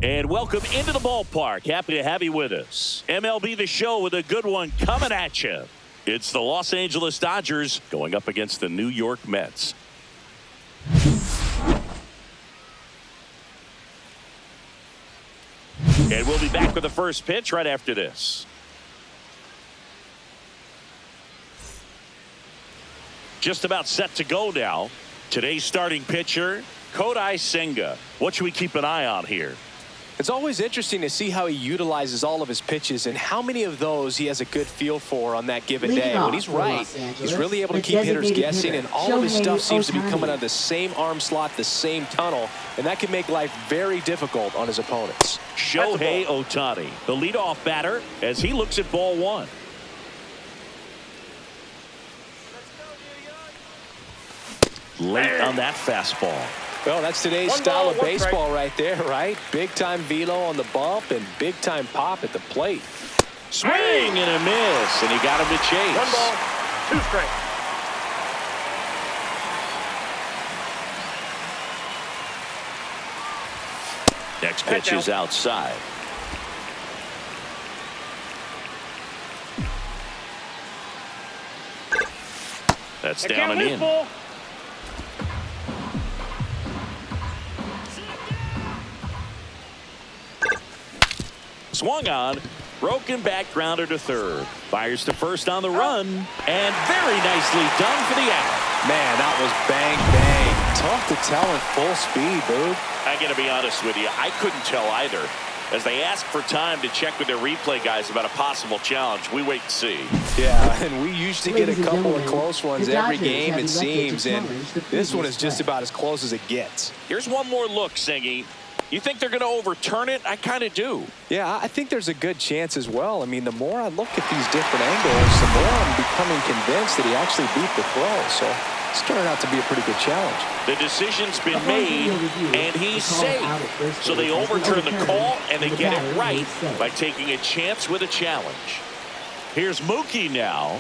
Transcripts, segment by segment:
And welcome into the ballpark. Happy to have you with us. MLB The Show with a good one coming at you. It's the Los Angeles Dodgers going up against the New York Mets. And we'll be back with the first pitch right after this. Just about set to go now. Today's starting pitcher, Kodai Senga. What should we keep an eye on here? It's always interesting to see how he utilizes all of his pitches and how many of those he has a good feel for on that given day. When he's right, he's really able to keep hitters guessing, and all of his stuff seems to be coming out of the same arm slot, the same tunnel, and that can make life very difficult on his opponents. Shohei Ohtani, the leadoff batter, as he looks at ball one. Late on that fastball. Well, that's today's style of baseball right there, right? Big-time velo on the bump and big-time pop at the plate. Swing and a miss, and he got him to chase. 1 ball, 2 strikes. Next pitch is outside. That's down and in. Ball. Swung on, broken back, grounder to third. Fires to first on the run, and very nicely done for the out. Man, that was bang, bang. Tough to tell at full speed, dude. I got to be honest with you, I couldn't tell either. As they ask for time to check with their replay guys about a possible challenge, we wait to see. Yeah, and we usually get a couple of close ones every game, it seems, and this one is just about as close as it gets. Here's one more look, Singy. You think they're going to overturn it? I kind of do. Yeah, I think there's a good chance as well. I mean, the more I look at these different angles, the more I'm becoming convinced that he actually beat the throw. So it's turning out to be a pretty good challenge. The decision's been made, and he's safe. So they overturn the call, and they get it right by taking a chance with a challenge. Here's Mookie now.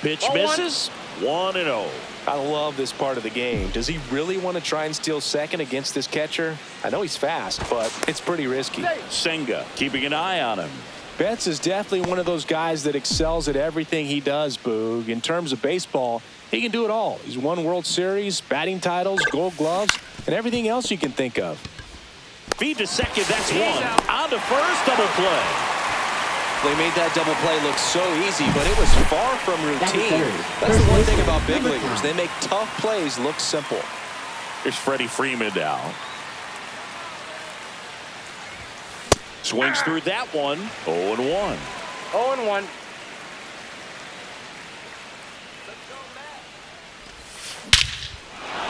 Pitch misses. 1-0. I love this part of the game. Does he really want to try and steal second against this catcher? I know he's fast, but it's pretty risky. Senga keeping an eye on him. Betts is definitely one of those guys that excels at everything he does, Boog. In terms of baseball, he can do it all. He's won World Series, batting titles, Gold Gloves, and everything else you can think of. Feed to second, that's one. On to first, double play. They made that double play look so easy, but it was far from routine. That's the one thing about big leaguers. They make tough plays look simple. Here's Freddie Freeman now. Swings through that one. 0-1. 0-1.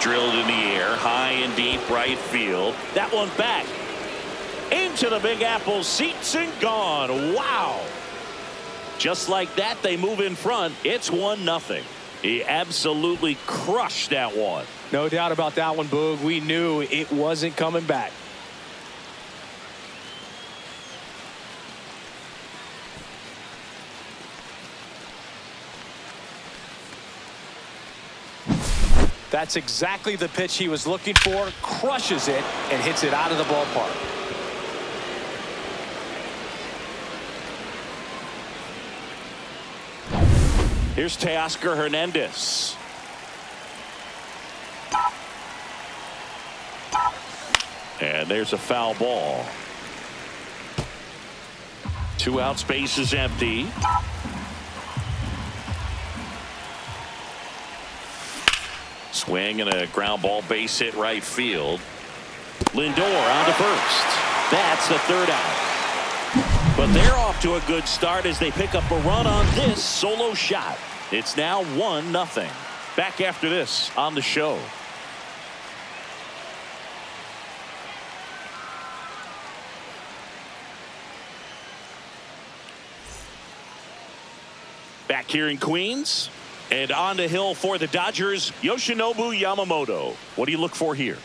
Drilled in the air, high and deep right field. That one back. Into the Big Apple, seats and gone. Wow. Just like that, they move in front. It's 1-0. He absolutely crushed that one. No doubt about that one, Boog. We knew it wasn't coming back. That's exactly the pitch he was looking for. Crushes it and hits it out of the ballpark. Here's Teoscar Hernandez. And there's a foul ball. 2 outs, base is empty. Swing and a ground ball, base hit right field. Lindor on to first. That's the 3rd out. But they're off to a good start as they pick up a run on this solo shot. It's now 1-0. Back after this on the show. Back here in Queens. And on the hill for the Dodgers, Yoshinobu Yamamoto. What do you look for here?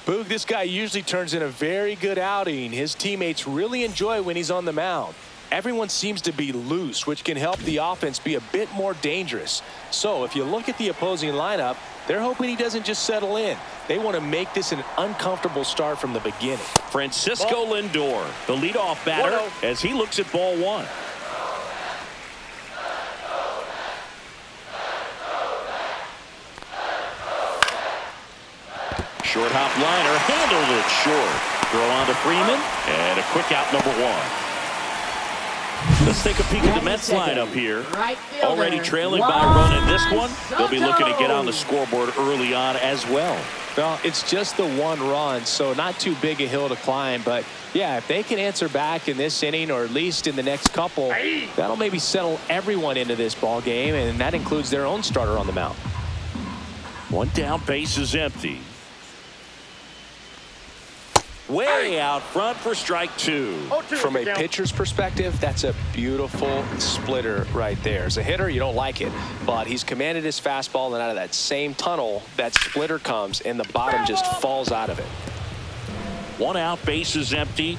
Boog, this guy usually turns in a very good outing. His teammates really enjoy when he's on the mound. Everyone seems to be loose, which can help the offense be a bit more dangerous. So if you look at the opposing lineup, they're hoping he doesn't just settle in. They want to make this an uncomfortable start from the beginning. Francisco Lindor, the leadoff batter, as he looks at ball one. Short hop liner, handled it short. Throw on to Freeman, and a quick out, number one. Let's take a peek at the Mets lineup here. Already trailing by a run in this one. They'll be looking to get on the scoreboard early on as well. Well, it's just the one run, so not too big a hill to climb. But, yeah, if they can answer back in this inning or at least in the next couple, that'll maybe settle everyone into this ball game, and that includes their own starter on the mound. One down, base is empty. Way out front for strike two. From a pitcher's perspective, that's a beautiful splitter right there. As a hitter, you don't like it, but he's commanded his fastball, and out of that same tunnel, that splitter comes, and the bottom just falls out of it. One out, base is empty.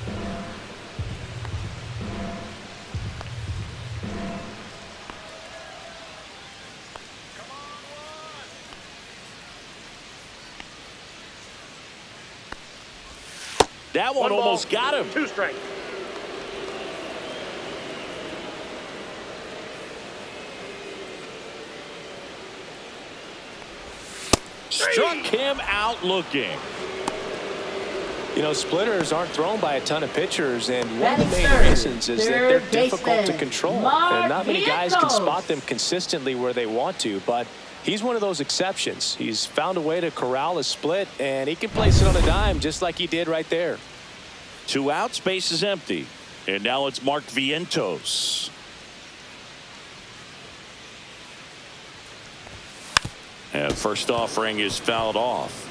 That one almost got him. 2 strikes. Struck him out looking. You know, splitters aren't thrown by a ton of pitchers, and one of the main reasons is that they're difficult to control. And not many guys can spot them consistently where they want to, but he's one of those exceptions. He's found a way to corral a split, and he can place it on a dime just like he did right there. 2 outs, base is empty. And now it's Mark Vientos. And first offering is fouled off.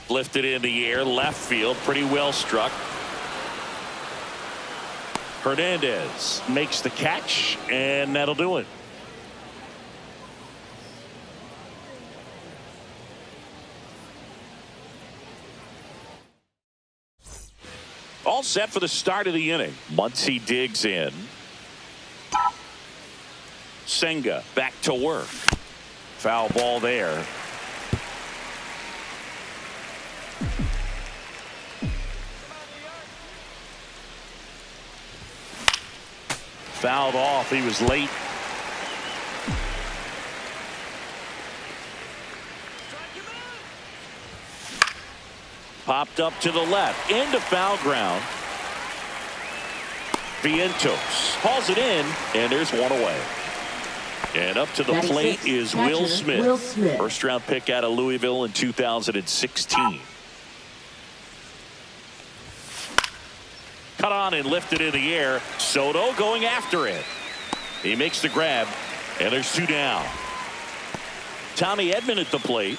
Lifted in the air, left field, pretty well struck. Hernandez makes the catch, and that'll do it. All set for the start of the inning. Muncy digs in. Senga back to work. Foul ball there. Fouled off. He was late. Popped up to the left into foul ground. Vientos hauls it in, and there's one away. And up to the plate is Will Smith. First round pick out of Louisville in 2016. Cut on and lifted in the air. Soto going after it. He makes the grab, and there's 2 down. Tommy Edman at the plate.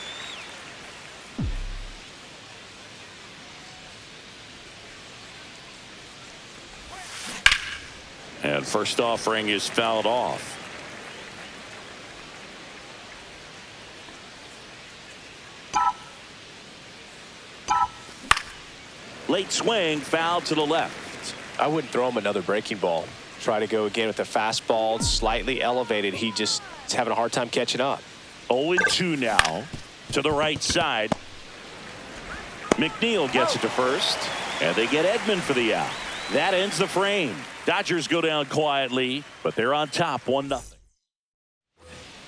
And first offering is fouled off. Late swing, foul to the left. I wouldn't throw him another breaking ball. Try to go again with the fastball, slightly elevated. He just is having a hard time catching up. 0-2 now to the right side. McNeil gets it to first, and they get Edman for the out. That ends the frame. Dodgers go down quietly, but they're on top 1-0.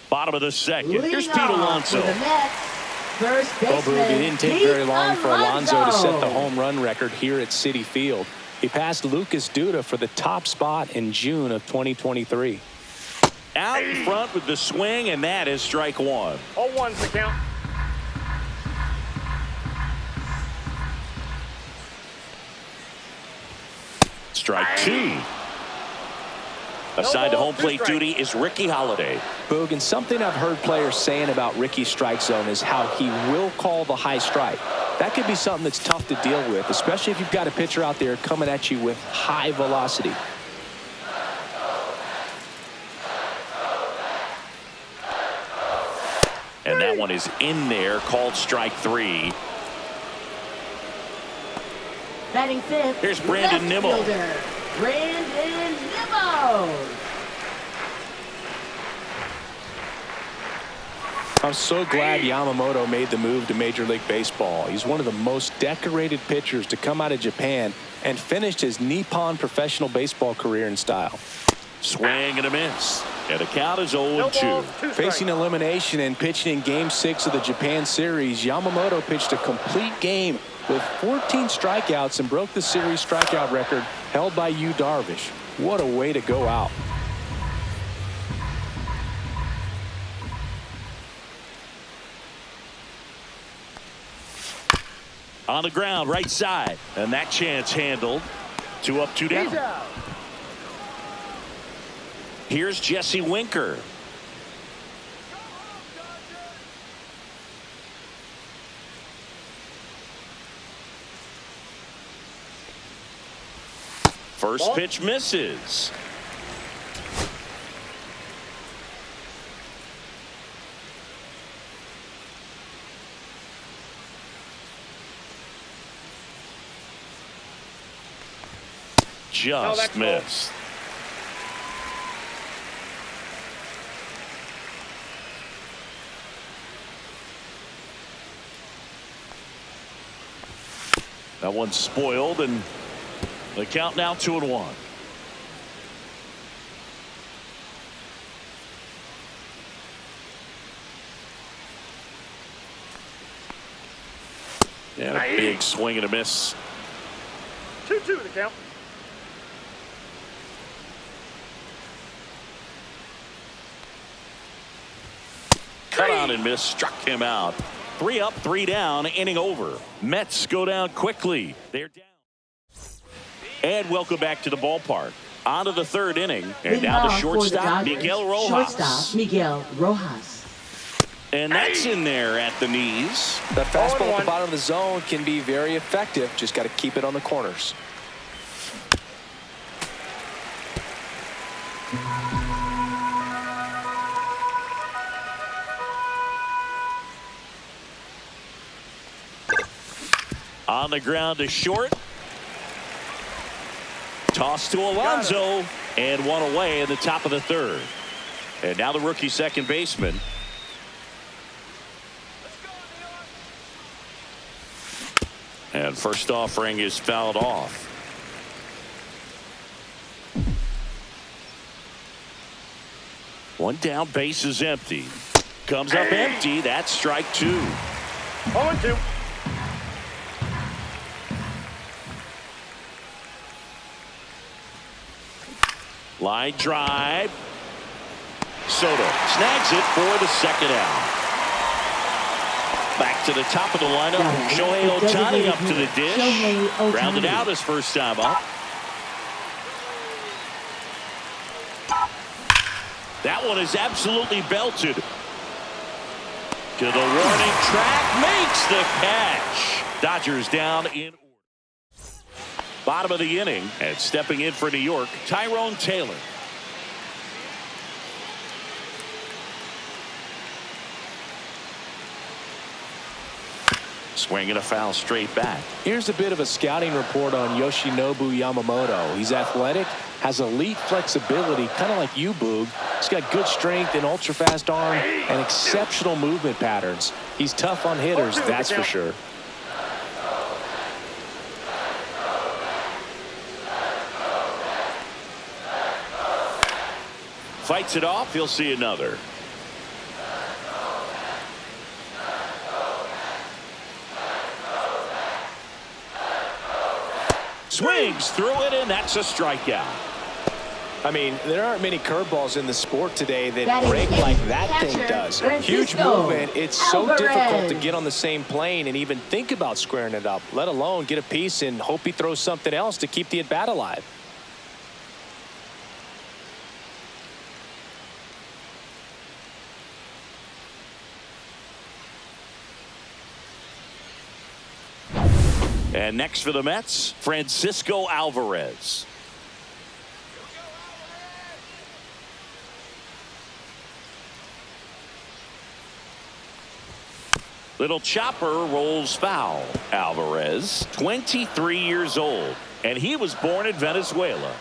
Bottom of the second. Here's Pete Alonso. Well, Brooke, it didn't take very long for Alonso to set the home run record here at Citi Field. He passed Lucas Duda for the top spot in June of 2023. Out in front with the swing, and that is strike one. 0-1's the count. Strike two. Assigned to home plate duty is Ricky Holiday. Boog, and something I've heard players saying about Ricky's strike zone is how he will call the high strike. That could be something that's tough to deal with, especially if you've got a pitcher out there coming at you with high velocity. And that one is in there, called strike 3. Batting fifth. Here's Brandon left Nimmo. fielder, Brandon Nimmo. I'm so glad Yamamoto made the move to Major League Baseball. He's one of the most decorated pitchers to come out of Japan and finished his Nippon professional baseball career in style. Swing and a miss. And the count is 0-2. Facing elimination and pitching in Game 6 of the Japan series, Yamamoto pitched a complete game with 14 strikeouts and broke the series strikeout record held by Yu Darvish. What a way to go out. On the ground, right side. And that chance handled. 2 up, 2 down. Here's Jesse Winker. First pitch misses. Just missed. That one's spoiled, and the count now 2-1. And a big swing and a miss. 2-2 the count. Cut on and miss, struck him out. 3 up, 3 down, inning over. Mets go down quickly. They're down. And welcome back to the ballpark. On to the 3rd inning. And now the shortstop, Miguel Rojas. Shortstop, Miguel Rojas. And that's in there at the knees. That fastball at the bottom of the zone can be very effective. Just got to keep it on the corners. On the ground to short. Toss to Alonso. And one away in the top of the 3rd. And now the rookie second baseman. And first offering is fouled off. One down, base is empty. Comes up empty. That's strike 2. 0-2. Line drive. Soto snags it for the 2nd out. Back to the top of the lineup. Shohei Ohtani up to the dish. Grounded out his first time up. That one is absolutely belted. To the warning track. Makes the catch. Dodgers down in order. Bottom of the inning. And stepping in for New York, Tyrone Taylor. Swinging a foul straight back. Here's a bit of a scouting report on Yoshinobu Yamamoto. He's athletic, has elite flexibility, kind of like you, Boog. He's got good strength, an ultra-fast arm, and exceptional movement patterns. He's tough on hitters, that's for sure. Fights it off. He'll see another. Swings through it, and that's a strikeout. I mean, there aren't many curveballs in the sport today that break like that thing does. Huge movement. It's so difficult to get on the same plane and even think about squaring it up, let alone get a piece and hope he throws something else to keep the at-bat alive. And next for the Mets, Francisco Alvarez. Little chopper rolls foul. Alvarez, 23 years old, and he was born in Venezuela.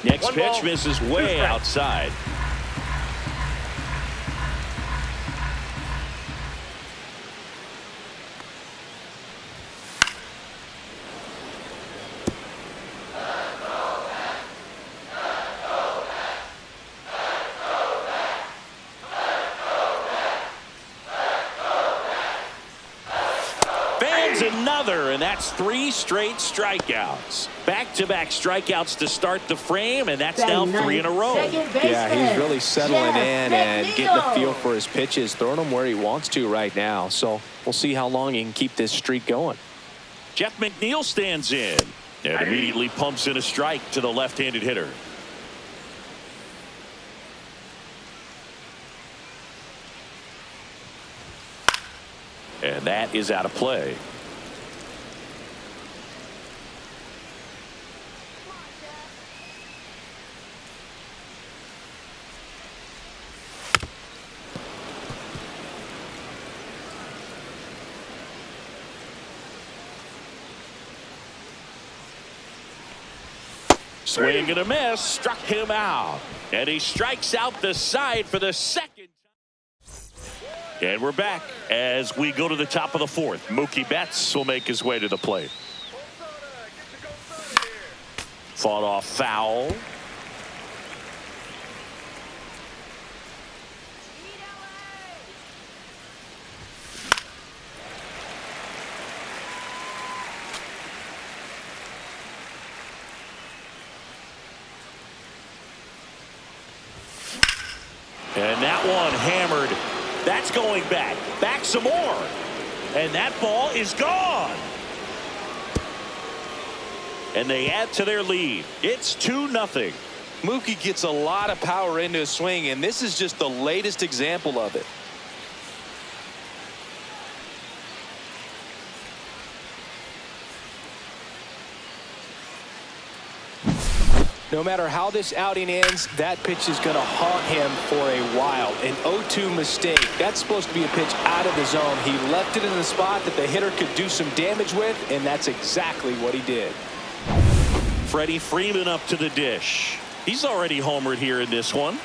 Next pitch misses way outside. Another, and that's 3 straight strikeouts. Back-to-back strikeouts to start the frame, and that's now 3 in a row. Yeah, he's really settling in and getting a feel for his pitches, throwing them where he wants to right now. So we'll see how long he can keep this streak going. Jeff McNeil stands in and immediately pumps in a strike to the left-handed hitter. And that is out of play. Swing and a miss, struck him out. And he strikes out the side for the second time. And we're back as we go to the top of the 4th. Mookie Betts will make his way to the plate. Fought off foul. And that one hammered. That's going back. Back some more. And that ball is gone. And they add to their lead. It's 2-0. Mookie gets a lot of power into his swing, and this is just the latest example of it. No matter how this outing ends, that pitch is going to haunt him for a while. An 0-2 mistake. That's supposed to be a pitch out of the zone. He left it in the spot that the hitter could do some damage with, and that's exactly what he did. Freddie Freeman up to the dish. He's already homered here in this one.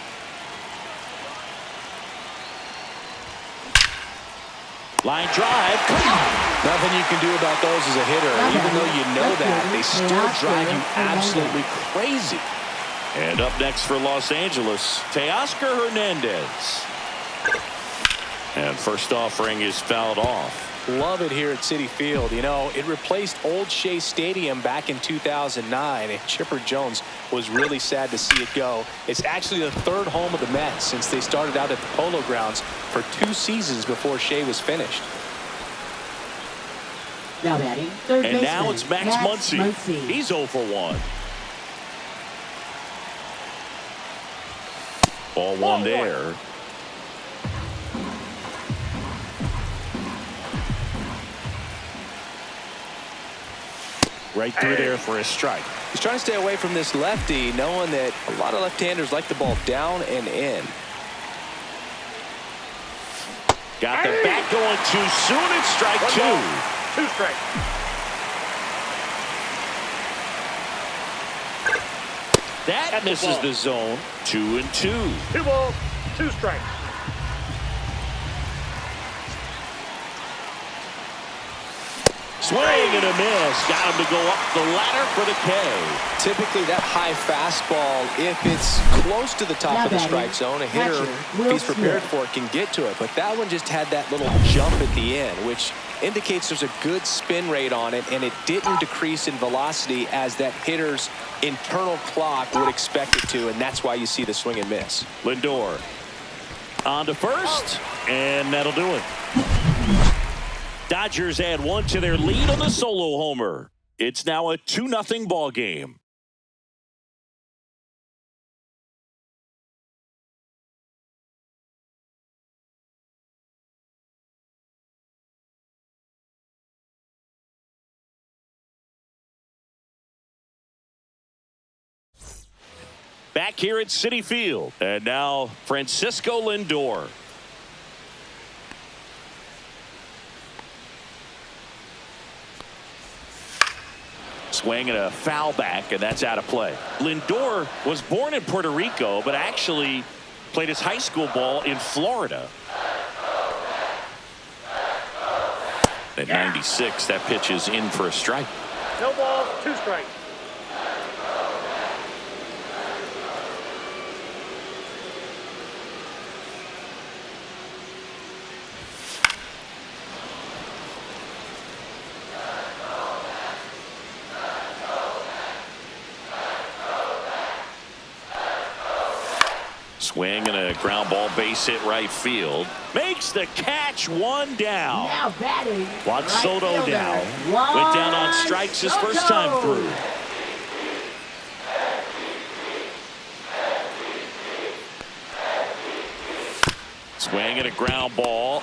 Line drive. Come on. Nothing you can do about those as a hitter. Even though you know that, they still drive you absolutely crazy. And up next for Los Angeles, Teoscar Hernandez. And first offering is fouled off. Love it here at Citi Field. You know, it replaced Old Shea Stadium back in 2009, and Chipper Jones was really sad to see it go. It's actually the 3rd home of the Mets since they started out at the Polo Grounds for 2 seasons before Shea was finished. Now batting, third and baseman, now it's Max Muncy. He's 0 for 1. Ball 1 there. Right through there for a strike. He's trying to stay away from this lefty, knowing that a lot of left-handers like the ball down and in. Got the bat going too soon. It's strike 2. 2 strikes. That misses the zone. 2-2. 2 balls, 2 strikes. Swing and a miss. Got him to go up the ladder for the K. Typically, that high fastball, if it's close to the top of the strike zone, a hitter, if he's prepared for it, can get to it. But that one just had that little jump at the end, which indicates there's a good spin rate on it, and it didn't decrease in velocity as that hitter's internal clock would expect it to, and that's why you see the swing and miss. Lindor on to first, and that'll do it. Dodgers add 1 to their lead on the solo homer. It's now a 2-0 ball game. back here at Citi Field. And now Francisco Lindor. Swing and a foul back, and that's out of play. Lindor was born in Puerto Rico, but actually played his high school ball in Florida. At 96, that pitch is in for a strike. No ball, 2 strikes. Swing and a ground ball, base hit right field. Makes the catch, 1 down. Now batting. Juan right Soto fielder, down. Juan Went down on strikes his first time Soto. through. Swing and a ground ball.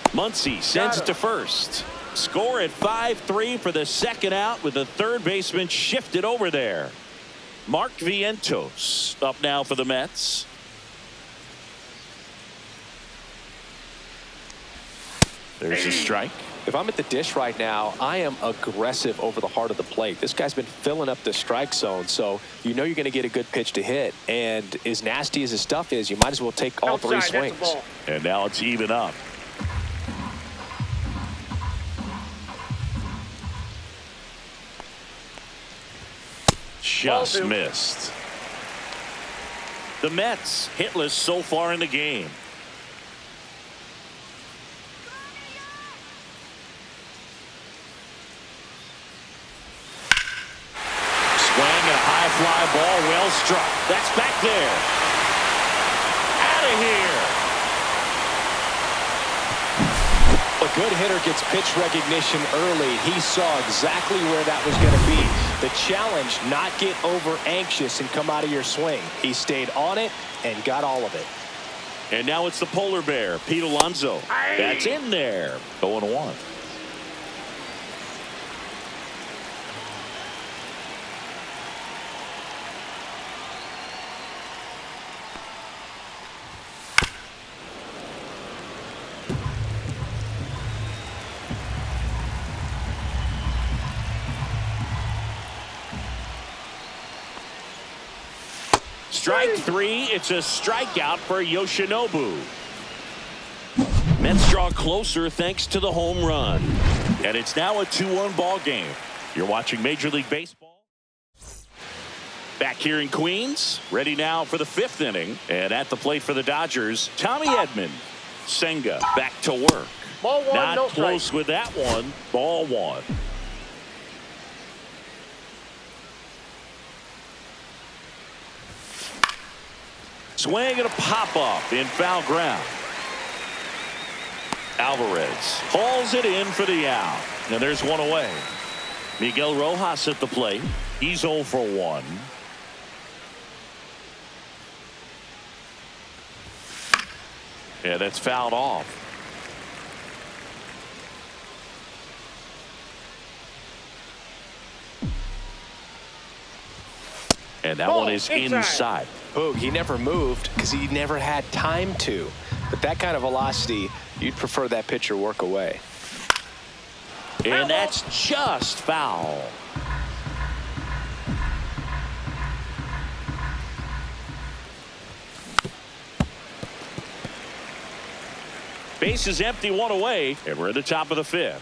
Muncy sends it to first. Score at 5-3 for the second out with the third baseman shifted over there. Mark Vientos up now for the Mets. There's a strike. If I'm at the dish right now, I am aggressive over the heart of the plate. This guy's been filling up the strike zone, so you know you're going to get a good pitch to hit. And as nasty as his stuff is, you might as well take all 3 swings. And now it's even up. Just missed. The Mets hitless so far in the game. Swing and a high fly ball, well struck. That's back there. Out of here. A good hitter gets pitch recognition early. He saw exactly where that was going to be. The challenge, not get over anxious and come out of your swing. He stayed on it and got all of it. And now it's the polar bear, Pete Alonso. That's in there. 0-1. Strike 3. It's a strikeout for Yoshinobu. Mets draw closer thanks to the home run. And it's now a 2-1 ball game. You're watching Major League Baseball. Back here in Queens. Ready now for the 5th inning. And at the plate for the Dodgers, Tommy Edman. Senga back to work. Ball 1, Not no close strike. with that one. Ball 1. Swing and a pop-up in foul ground. Alvarez hauls it in for the out. And there's one away. Miguel Rojas at the plate. He's 0 for 1. Yeah, that's fouled off. And that one is inside. Boog, he never moved because he never had time to. But that kind of velocity, you'd prefer that pitcher work away. And that's just foul. Base is empty, 1 away, and we're at the top of the 5th.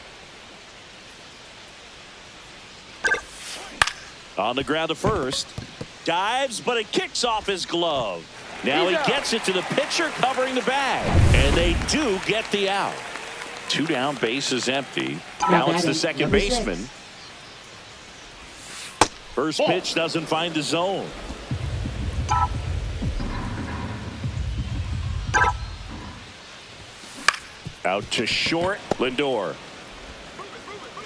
On the ground to first. Dives, but it kicks off his glove. Now he gets it to the pitcher covering the bag. And they do get the out. 2 down, base is empty. Now it's the second baseman. First pitch doesn't find the zone. Out to short. Lindor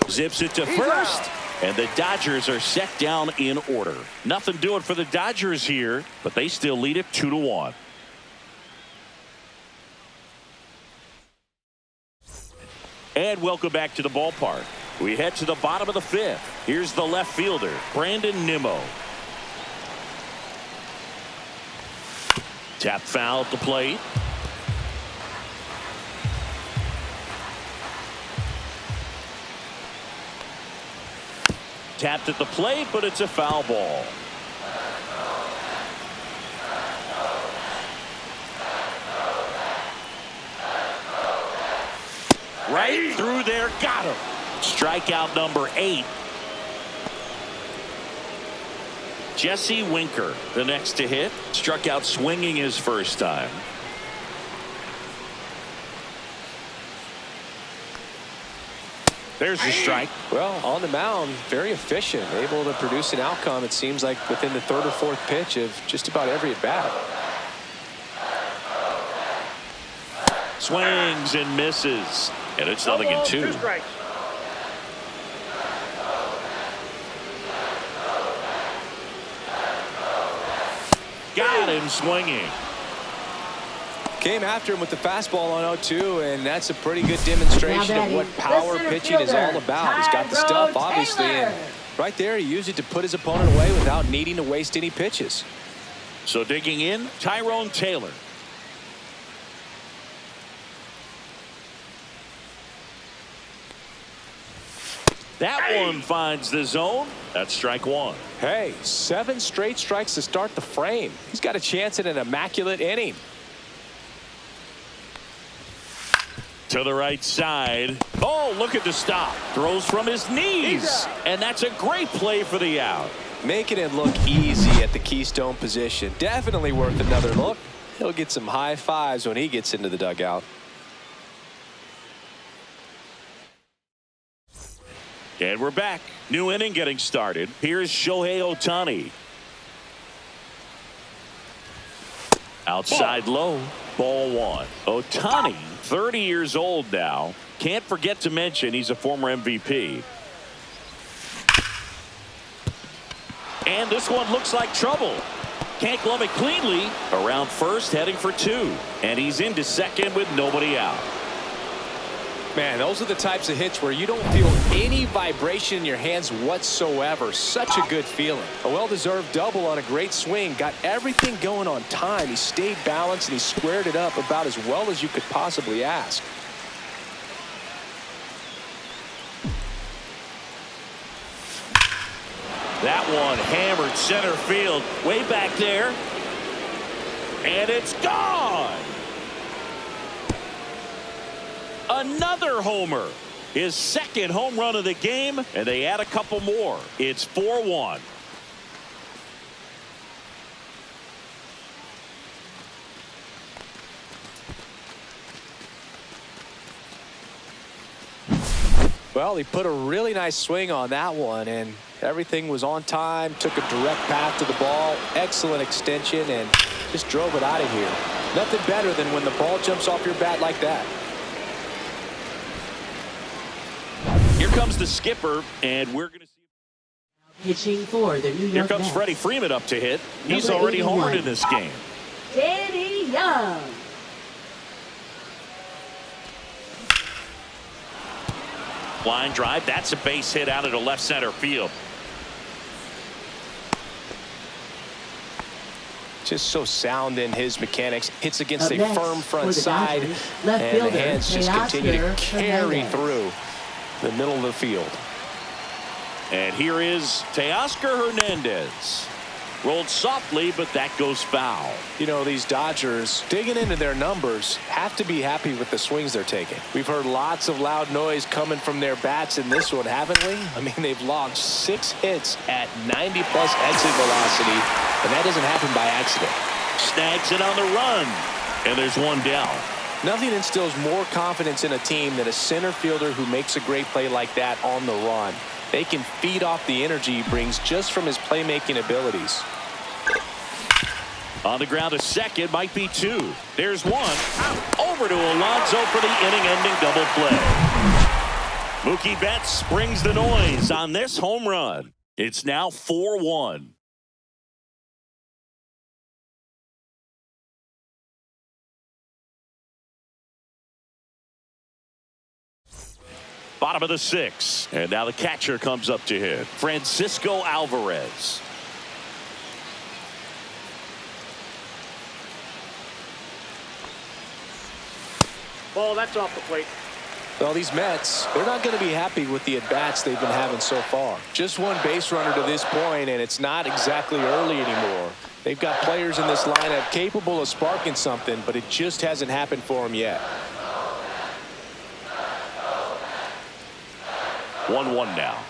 zips it to first. And the Dodgers are set down in order. Nothing doing for the Dodgers here, but they still lead it 2-1. And welcome back to the ballpark. We head to the bottom of the 5th. Here's the left fielder, Brandon Nimmo. Tap foul at the plate. Tapped at the plate, but it's a foul ball. Right through there, got him. Strikeout number 8. Jesse Winker, the next to hit, struck out swinging his first time. There's the strike. Well, on the mound, very efficient, able to produce an outcome, it seems like, within the 3rd or 4th pitch of just about every at-bat. Swings and misses. And it's 0-2. 2 strikes. Got him swinging. Came after him with the fastball on 0-2, and that's a pretty good demonstration of what power pitching is all about. He's got the stuff, obviously, and right there he used it to put his opponent away without needing to waste any pitches. So digging in, Tyrone Taylor. That one finds the zone. That's strike 1. Hey, 7 straight strikes to start the frame. He's got a chance at an immaculate inning. To the right side. Oh, look at the stop. Throws from his knees. And that's a great play for the out. Making it look easy at the keystone position. Definitely worth another look. He'll get some high fives when he gets into the dugout. And we're back. New inning getting started. Here's Shohei Ohtani. Outside low. Ball 1. Ohtani, 30 years old now. Can't forget to mention he's a former MVP. And this one looks like trouble. Can't glove it cleanly. Around first, heading for 2. And he's into second with nobody out. Man, those are the types of hits where you don't feel any vibration in your hands whatsoever. Such a good feeling. A well-deserved double on a great swing. Got everything going on time. He stayed balanced and he squared it up about as well as you could possibly ask. That one hammered center field way back there. And it's gone. Another homer. His second home run of the game, and they add a couple more. It's 4-1. Well, he put a really nice swing on that one, and everything was on time. Took a direct path to the ball. Excellent extension, and just drove it out of here. Nothing better than when the ball jumps off your bat like that. Here comes the skipper, and we're going to see. Pitching for the New York Here comes Mets. Freddie Freeman up to hit. He's Number already 81. homered in this game. Danny Young. Line drive. That's a base hit out into left center field. Just so sound in his mechanics. Hits against Up a next, firm for front the side, Dodgers, left and the fielder, hands just continue to Teoscar carry Hernandez. through the middle of the field. And here is Teoscar Hernandez. Rolled softly, but that goes foul. You know, these Dodgers, digging into their numbers, have to be happy with the swings they're taking. We've heard lots of loud noise coming from their bats in this one, haven't we? I mean, they've logged 6 hits at 90-plus exit velocity, and that doesn't happen by accident. Snags it on the run, and there's one down. Nothing instills more confidence in a team than a center fielder who makes a great play like that on the run. They can feed off the energy he brings just from his playmaking abilities. On the ground to second, might be 2. There's 1. Over to Alonso for the inning-ending double play. Mookie Betts brings the noise on this home run. It's now 4-1. Bottom of the 6th, and now the catcher comes up to hit. Francisco Alvarez. Ball, that's off the plate. Well, these Mets, they're not going to be happy with the at-bats they've been having so far. Just one base runner to this point, and it's not exactly early anymore. They've got players in this lineup capable of sparking something, but it just hasn't happened for them yet. 1-1 now.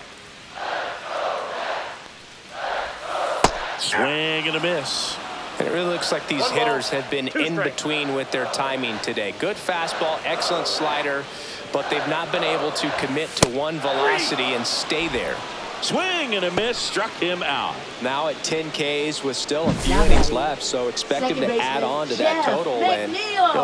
Swing and a miss. And it really looks like these hitters have been in between with their timing today. Good fastball, excellent slider, but they've not been able to commit to one velocity and stay there. Swing and a miss, struck him out. Now at 10 Ks with still a few innings left, so expect him to add on to that total. And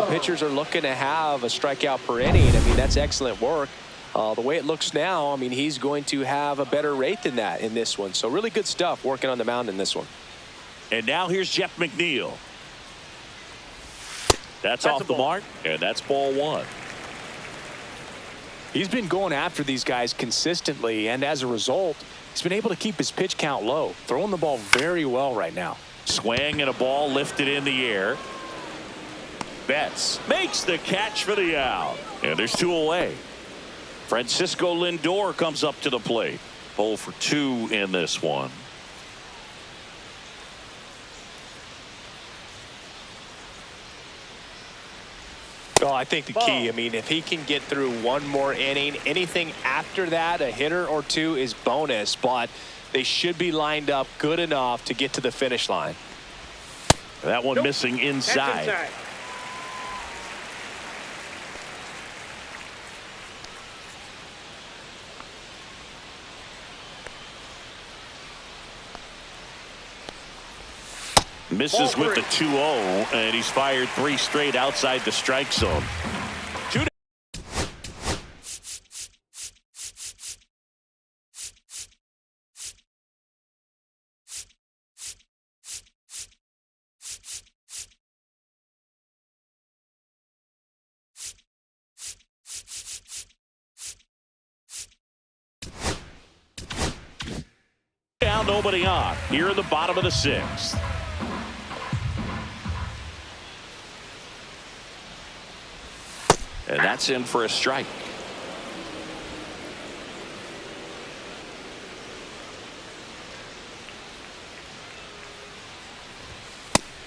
pitchers are looking to have a strikeout per inning. I mean, that's excellent work. The way it looks now, I mean, he's going to have a better rate than that in this one. So really good stuff working on the mound in this one. And now here's Jeff McNeil. That's off the mark, and that's ball one. He's been going after these guys consistently, and as a result, he's been able to keep his pitch count low, throwing the ball very well right now. Swing and a ball lifted in the air. Betts makes the catch for the out, and there's two away. Francisco Lindor comes up to the plate. 0 for 2 in this one. Well, I think the key, I mean, if he can get through one more inning, anything after that, a hitter or two is bonus, but they should be lined up good enough to get to the finish line. That one missing inside. Misses with the 2-0, and he's fired 3 straight outside the strike zone. Now nobody on here in the bottom of the 6th. And that's in for a strike.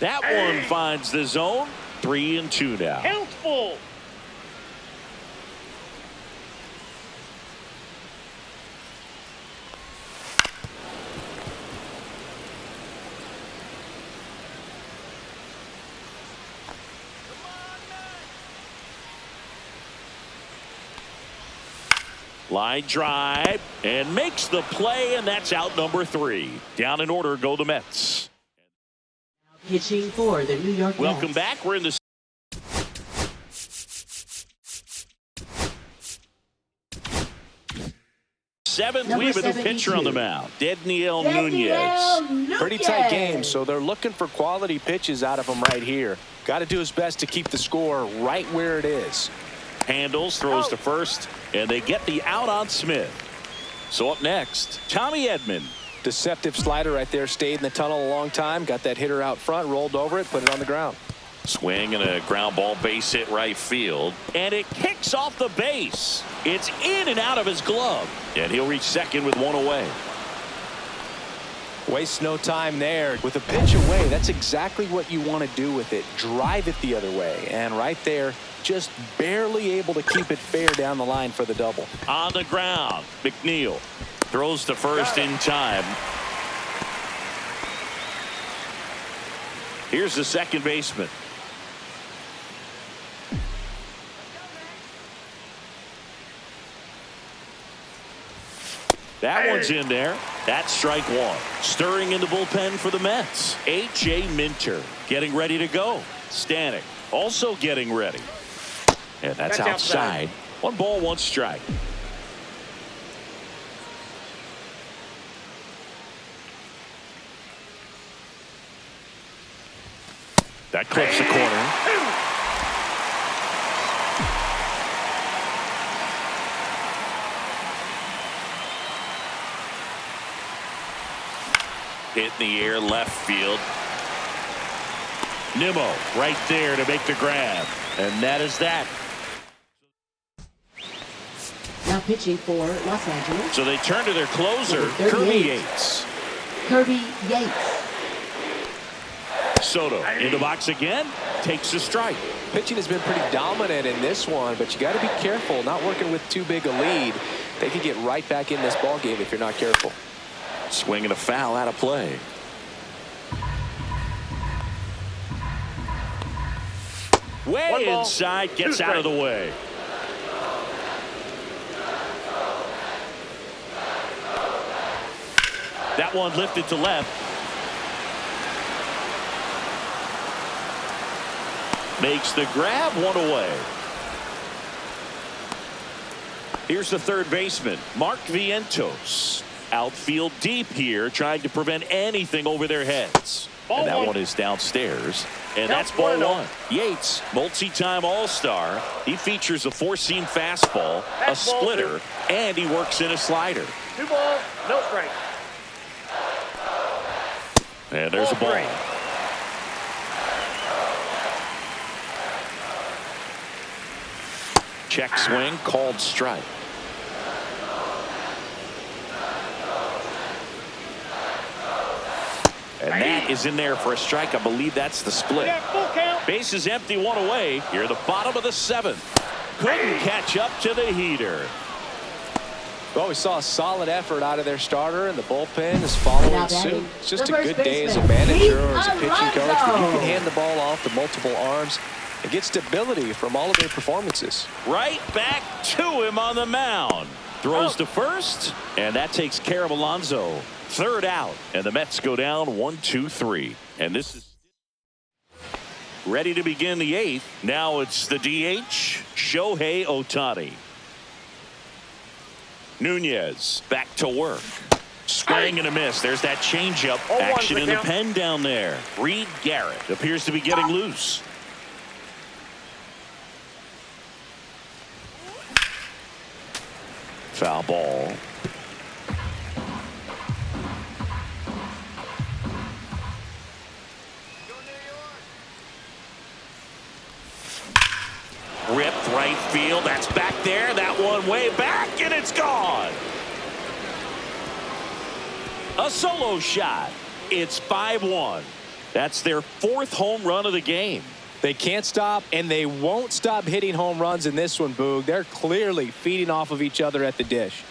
That one finds the zone. 3-2 now. Count full. Line drive and makes the play, and that's out number 3. Down in order go the Mets. Pitching for the New York Mets. Welcome back. We're in the 7th. We have a new pitcher on the mound, Daniel Nunez. Pretty tight game, so they're looking for quality pitches out of him right here. Got to do his best to keep the score right where it is. Handles, throws to first, and they get the out on Smith. So up next, Tommy Edman. Deceptive slider right there, stayed in the tunnel a long time, got that hitter out front, rolled over it, put it on the ground. Swing and a ground ball, base hit right field, and it kicks off the base. It's in and out of his glove, and he'll reach second with 1 away. Wastes no time there. With a pitch away, that's exactly what you want to do with it. Drive it the other way, and right there, just barely able to keep it fair down the line for the double. On the ground, McNeil throws to first in time. Here's the second baseman. That one's in there. That's strike 1. Stirring in the bullpen for the Mets. H.A. Minter getting ready to go. Stanek also getting ready. And that's outside. 1 ball, 1 strike. That clips the corner. Hit in the air, left field. Nimmo right there to make the grab. And that is that. Now pitching for Los Angeles, So they turn to their closer, Number 38. Kirby Yates. Kirby Yates. Soto in the box again, takes a strike. Pitching has been pretty dominant in this one, but you got to be careful, not working with too big a lead. They could get right back in this ball game if you're not careful. Swinging a foul out of play. Way inside, gets out of the way. That one lifted to left. Makes the grab, one away. Here's the third baseman, Mark Vientos. Outfield deep here, trying to prevent anything over their heads. And that one is downstairs. And that's ball one. Yates, multi-time All-Star. He features a four-seam fastball, a splitter, and he works in a slider. 2 balls, no strike. And there's a ball. Check swing, called strike. And that is in there for a strike. I believe that's the split. Full count. Base is empty, one away. Here at the bottom of the seventh. Couldn't catch up to the heater. Well, we saw a solid effort out of their starter, and the bullpen is following suit. It's just a good day as a manager or as a pitching coach when you can hand the ball off to multiple arms and get stability from all of their performances. Right back to him on the mound. Throws to first, and that takes care of Alonso. Third out, and the Mets go down 1-2-3. And this is ready to begin the eighth. Now it's the DH, Shohei Ohtani. Nunez back to work. Swing and a miss. There's that changeup. Action in the pen down there. Reed Garrett appears to be getting loose. Foul ball. Ripped right field. That's back there. That one way back, and it's gone. A solo shot. It's 5-1. That's their fourth home run of the game. They can't stop, and they won't stop hitting home runs in this one, Boog. They're clearly feeding off of each other at the dish.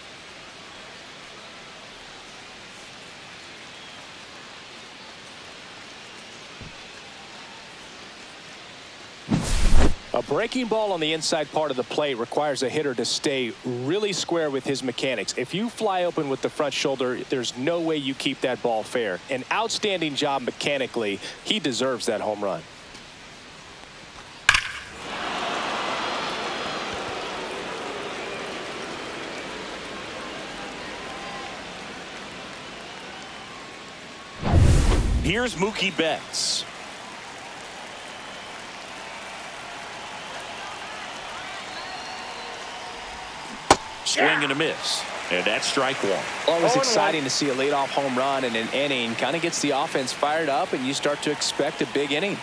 A breaking ball on the inside part of the plate requires a hitter to stay really square with his mechanics. If you fly open with the front shoulder, there's no way you keep that ball fair. An outstanding job mechanically. He deserves that home run. Here's Mookie Betts. Swing and a miss. And that's strike one. Always exciting to see a leadoff home run in an inning. Kind of gets the offense fired up, and you start to expect a big inning.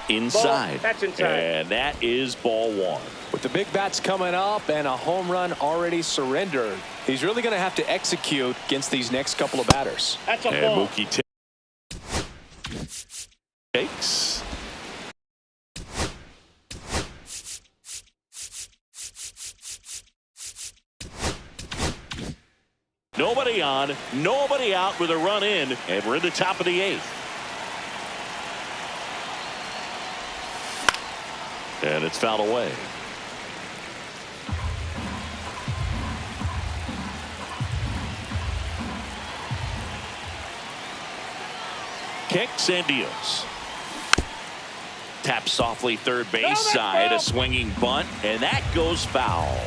Inside. That's inside. And that is ball one. With the big bats coming up and a home run already surrendered, he's really going to have to execute against these next couple of batters. That's a And ball. Mookie takes. Nobody on, nobody out with a run in, and we're in the top of the eighth. And it's fouled away. Kicks and deals. Tap softly third base side, a swinging bunt, and that goes foul.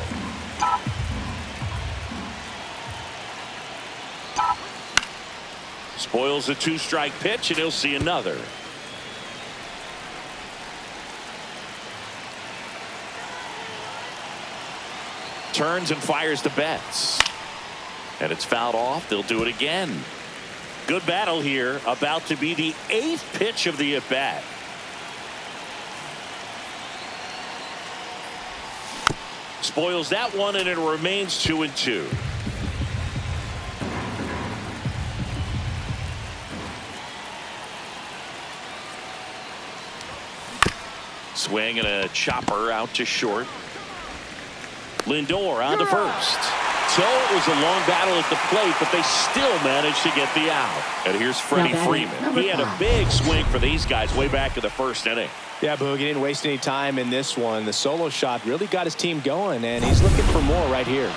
Spoils a two-strike pitch, and he'll see another. Turns and fires to Betts. And it's fouled off. They'll do it again. Good battle here. About to be the eighth pitch of the at-bat. spoils that one, and it remains 2-2. Swing and a chopper out to short. Lindor on to first. So it was a long battle at the plate, but they still managed to get the out. And here's Freddie Freeman. He had a big swing for these guys way back in the first inning. Yeah, Boog, he didn't waste any time in this one. The solo shot really got his team going, and he's looking for more right here.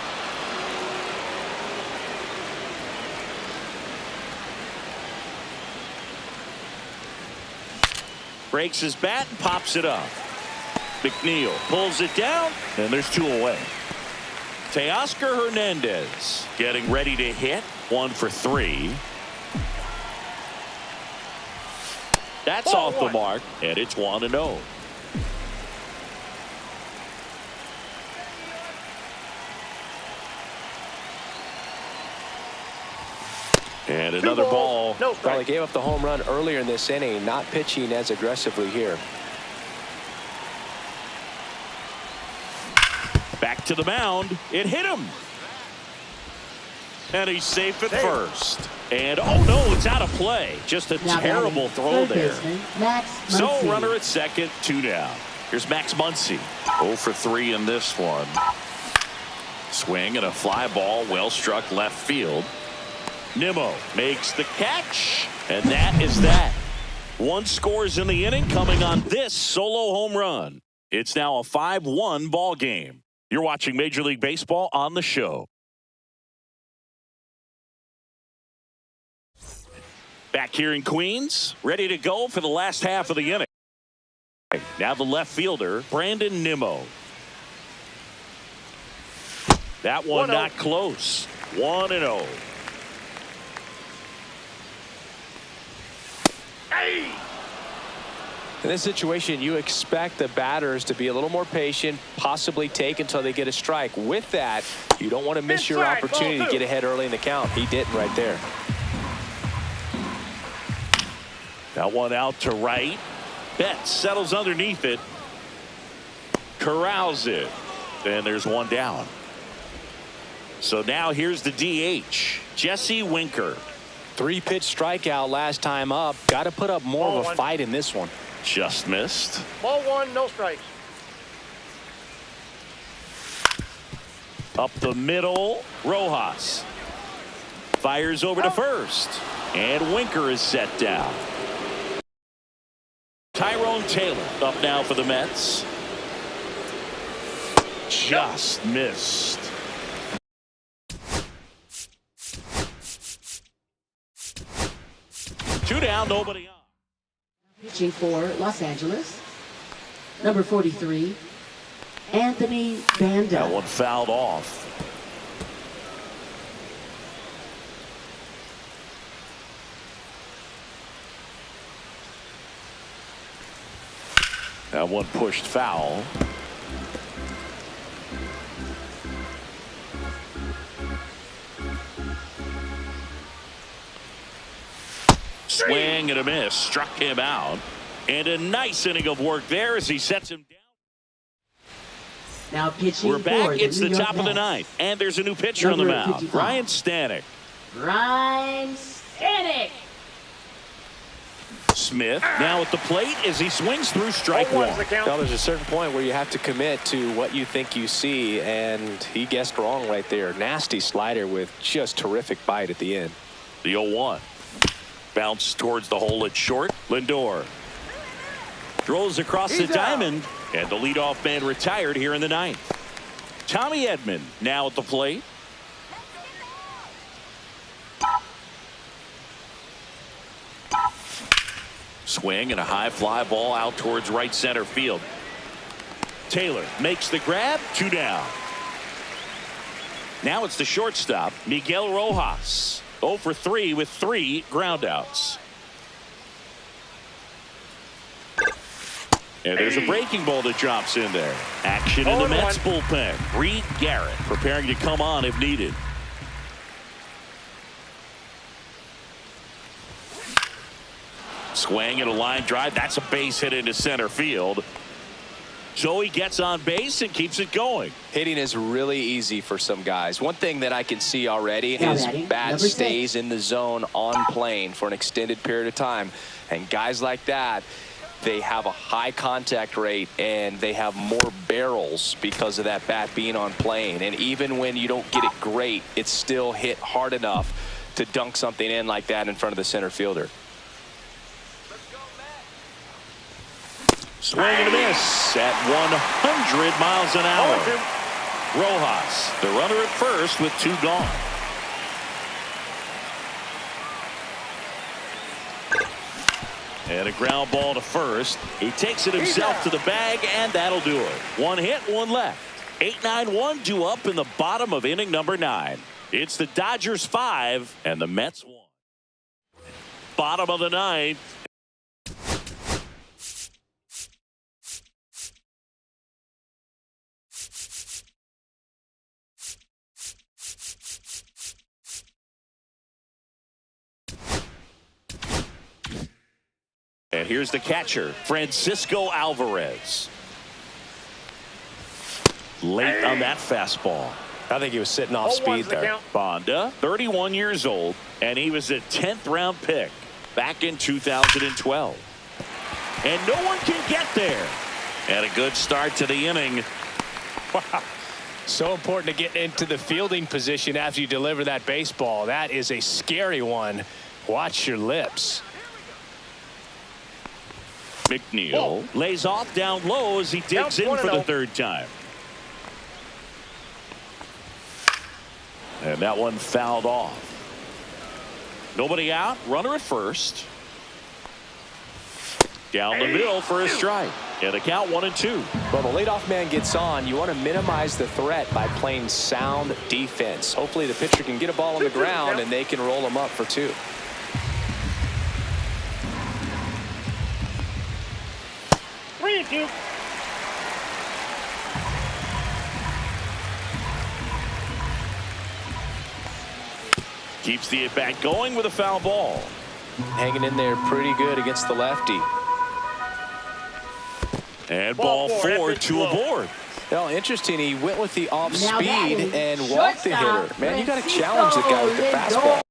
Breaks his bat and pops it up. McNeil pulls it down, and there's 2 away. Teoscar Hernandez getting ready to hit. 1 for 3. That's off the mark, and it's 1-0. And another ball. No strike. Well, he gave up the home run earlier in this inning, not pitching as aggressively here. Back to the mound. It hit him. And he's safe at first. And oh no, it's out of play. Just a terrible throw there. So runner at second, 2 down. Here's Max Muncy. 0 for 3 in this one. Swing and a fly ball, well struck left field. Nimmo makes the catch, and that is that. 1 scores in the inning coming on this solo home run. It's now a 5-1 ball game. You're watching Major League Baseball on the show. Back here in Queens, ready to go for the last half of the inning. Now the left fielder, Brandon Nimmo. That one not close. 1-0. In this situation, you expect the batters to be a little more patient, possibly take until they get a strike. With that, you don't want to miss your opportunity to get ahead early in the count. He didn't right there. That one out to right. Betts settles underneath it. Corrals it. And there's 1 down. So now here's the DH, Jesse Winker. 3-pitch strikeout last time up. Got to put up more of a fight in this one. Just missed. Ball 1, no strikes. Up the middle, Rojas. Fires over to first. And Winker is set down. Tyrone Taylor up now for the Mets. Just missed. Two down, nobody on. Pitching for Los Angeles, number 43, Anthony Banda. That one fouled off. That one pushed foul. Swing and a miss, struck him out. And a nice inning of work there as he sets him down. Now pitching. We're back. For It's the top of the Mets. 9th. And there's a new pitcher on the mound. 55. Ryan Stanek. Ryan Stanek. Smith now at the plate as he swings through strike 1. Well, there's a certain point where you have to commit to what you think you see, and he guessed wrong right there. Nasty slider with just terrific bite at the end. The 0-1. Bounce towards the hole at short. Lindor throws across the diamond, and the leadoff man retired here in the 9th. Tommy Edman now at the plate. Swing and a high fly ball out towards right center field. Taylor makes the grab. 2 down. Now it's the shortstop, Miguel Rojas. 0 for 3 with 3 groundouts. And there's a breaking ball that drops in there. Action in the Mets bullpen. Reed Garrett preparing to come on if needed. Swing and a line drive. That's a base hit into center field. So he gets on base and keeps it going. Hitting is really easy for some guys. One thing that I can see already is bat stays in the zone on plane for an extended period of time. And guys like that, they have a high contact rate and they have more barrels because of that bat being on plane. And even when you don't get it great, it's still hit hard enough to dunk something in like that in front of the center fielder. Swing and a miss at 100 miles an hour. Rojas, the runner at first with 2 gone. And a ground ball to first. He takes it himself to the bag, and that'll do it. 1 hit, 1 left. 8-9-1 due up in the bottom of inning number 9. It's the Dodgers 5 and the Mets 1. Bottom of the 9th. And here's the catcher, Francisco Alvarez. Late on that fastball. I think he was sitting off speed there. Bonda, 31 years old, and he was a 10th round pick back in 2012. And no one can get there. And a good start to the inning. Wow. So important to get into the fielding position after you deliver that baseball. That is a scary one. Watch your lips. McNeil lays off down low as he digs in for the 3rd time. And that one fouled off. Nobody out. Runner at first. Down the middle for a strike. And a count 1-2. Well, the leadoff man gets on. You want to minimize the threat by playing sound defense. Hopefully the pitcher can get a ball on the ground and they can roll him up for 2. Keeps the at-bat going with a foul ball. Hanging in there pretty good against the lefty. And ball 4, 2 aboard. Well, interesting. He went with the off speed and walked the hitter. Man, you got to challenge the guy with the fastball.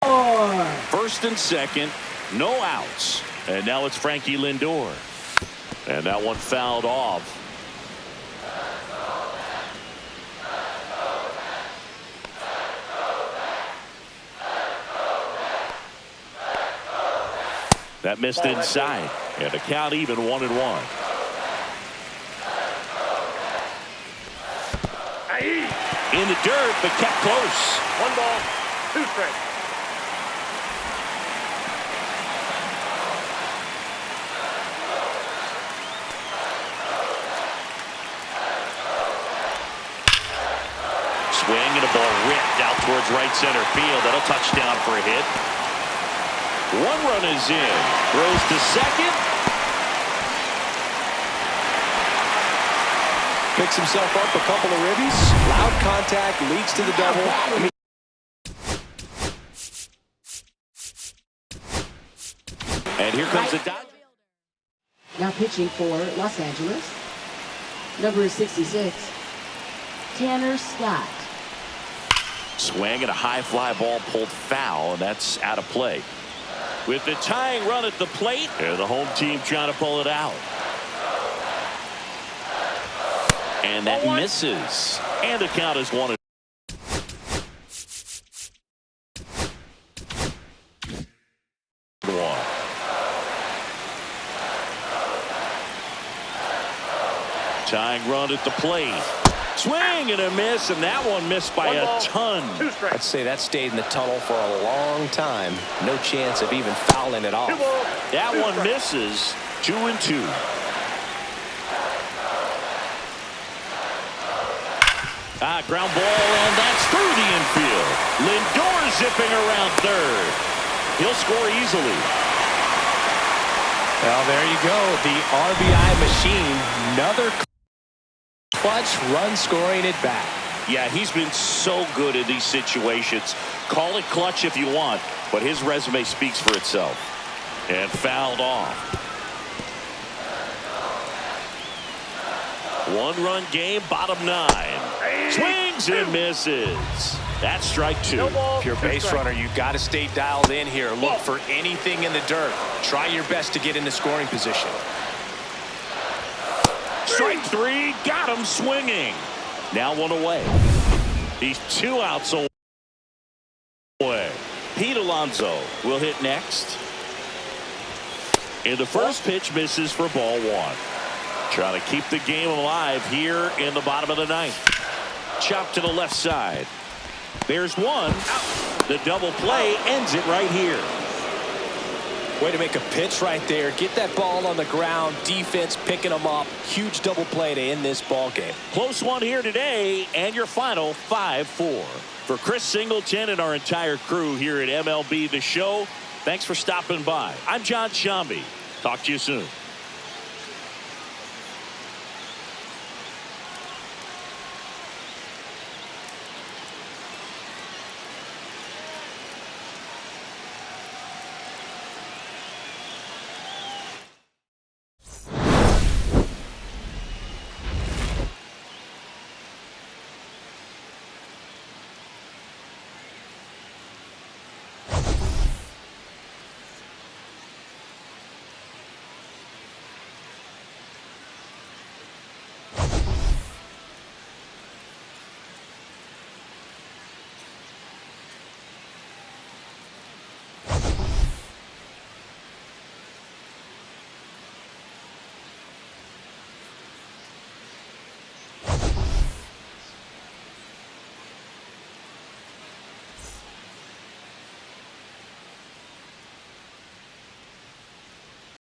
1st and 2nd, no outs. And now it's Frankie Lindor. And that one fouled off. That missed inside. And a count even 1-1. In the dirt, but kept close. 1 ball, 2 strikes. Swing and a ball ripped out towards right center field. That'll touch down for a hit. 1 run is in. Throws to second. Picks himself up a couple of ribbies. Loud contact leads to the double. And here comes the Dodgers. Now pitching for Los Angeles, number 66, Tanner Scott. Swing and a high fly ball pulled foul, and that's out of play. With the tying run at the plate, and the home team trying to pull it out. And that misses. And the count is 1-1. Tying run at the plate. Swing and a miss, and that one missed by a ton. I'd say that stayed in the tunnel for a long time. No chance of even fouling it off. That one misses. 2-2. Ground ball, and that's through the infield. Lindor zipping around 3rd. He'll score easily. Well, there you go. The RBI machine. Another clutch run scoring at bat. Yeah, he's been so good in these situations. Call it clutch if you want, but his resume speaks for itself. And fouled off. One-run game, bottom 9. Swings and misses. That's strike 2. If you're a base runner, you got to stay dialed in here. Look for anything in the dirt. Try your best to get into scoring position. Strike 3, got him swinging. Now 1 away. He's 2 outs away. Pete Alonso will hit next. And the first pitch misses for ball 1. Trying to keep the game alive here in the bottom of the 9th. Chop to the left side. There's 1. The double play ends it right here. Way to make a pitch right there. Get that ball on the ground. Defense picking them up. Huge double play to end this ball game. Close one here today, and your final 5-4. For Chris Singleton and our entire crew here at MLB The Show, thanks for stopping by. I'm John Shambi. Talk to you soon.